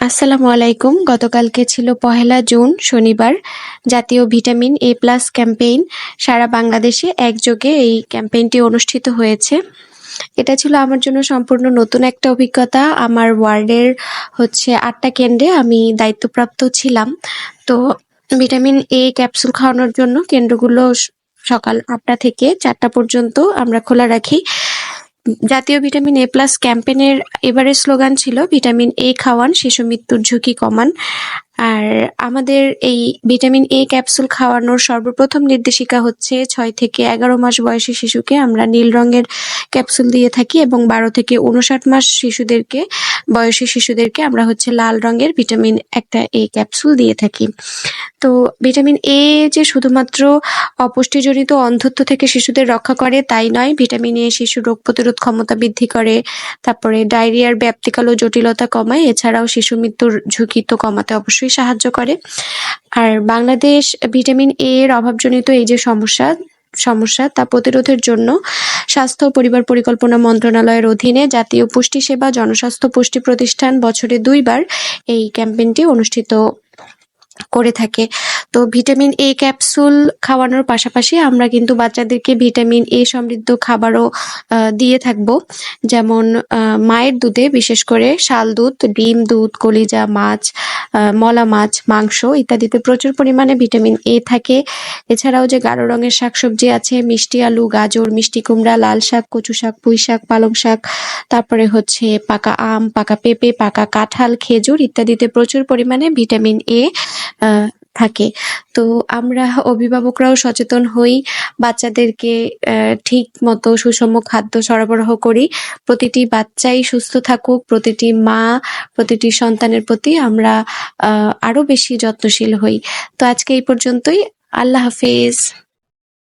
আসসালামু আলাইকুম। গতকালকে ছিল ১লা জুন শনিবার। জাতীয় ভিটামিন এ প্লাস ক্যাম্পেইন সারা বাংলাদেশে একযোগে এই ক্যাম্পেইনটি অনুষ্ঠিত হয়েছে। এটা ছিল আমার জন্য সম্পূর্ণ নতুন একটা অভিজ্ঞতা। আমার ওয়ার্ডের ৮টা কেন্দ্রে আমি দায়িত্বপ্রাপ্ত ছিলাম। তো ভিটামিন এ ক্যাপসুল খাওয়ানোর জন্য কেন্দ্রগুলো সকাল ৮টা থেকে ৪টা পর্যন্ত আমরা খোলা রাখি। জাতীয় ভিটামিন এ প্লাস ক্যাম্পেইনের এবারের স্লোগান ছিল ভিটামিন এ খাওয়ান, শিশু মৃত্যুর ঝুঁকি কমান। আর আমাদের এই ভিটামিন এ ক্যাপসুল খাওয়ানোর সর্বপ্রথম নির্দেশিকা হচ্ছে ৬ থেকে ১১ মাস বয়সী শিশুকে আমরা নীল রঙের ক্যাপসুল দিয়ে থাকি এবং ১২ থেকে ৫৯ মাস বয়সী শিশুদেরকে আমরা লাল রঙের ভিটামিন একটা এ ক্যাপসুল দিয়ে থাকি। তো ভিটামিন এ যে শুধুমাত্র অপুষ্টিজনিত অন্ধত্ব থেকে শিশুদের রক্ষা করে তাই নয়, ভিটামিন এ শিশুর রোগ প্রতিরোধ ক্ষমতা বৃদ্ধি করে, তারপরে ডায়রিয়ার ব্যাপ্তিকাল ও জটিলতা কমায়, এছাড়াও শিশু মৃত্যুর ঝুঁকি তো কমাতে অবশ্যই সাহায্য করে। আর বাংলাদেশ ভিটামিন এ এর অভাবজনিত এই যে সমস্যা তা প্রতিরোধের জন্য স্বাস্থ্য ও পরিবার পরিকল্পনা মন্ত্রণালয়ের অধীনে জাতীয় পুষ্টি সেবা জনস্বাস্থ্য পুষ্টি প্রতিষ্ঠান বছরে ২ বার এই ক্যাম্পেইনটি অনুষ্ঠিত করে থাকে। তো ভিটামিন এ ক্যাপসুল খাওয়ানোর পাশাপাশি আমরা কিন্তু বাচ্চাদেরকে ভিটামিন এ সমৃদ্ধ খাবারও দিয়ে থাকবো। যেমন মায়ের দুধে বিশেষ করে শাল দুধ, ডিম, দুধ, কলিজা, মাছ, মলা মাছ, মাংস ইত্যাদিতে প্রচুর পরিমাণে ভিটামিন এ থাকে। এছাড়াও যে গাঢ় রঙের শাকসবজি আছে, মিষ্টি আলু, গাজর, মিষ্টি কুমড়া, লাল শাক, কচু শাক, পুঁই শাক, পালং শাক, তারপরে পাকা আম, পাকা পেঁপে, পাকা কাঁঠাল, খেজুর ইত্যাদিতে প্রচুর পরিমাণে ভিটামিন এ থাকে। তো আমরা অভিভাবকরাও সচেতন হই, বাচ্চাদেরকে ঠিক মতো সুষম খাদ্য সরবরাহ করি। প্রতিটি বাচ্চাই সুস্থ থাকুক, প্রতিটি মা, প্রতিটি সন্তানের প্রতি আমরা আরো বেশি যত্নশীল হই। তো আজকে এই পর্যন্তই। আল্লাহ হাফেজ।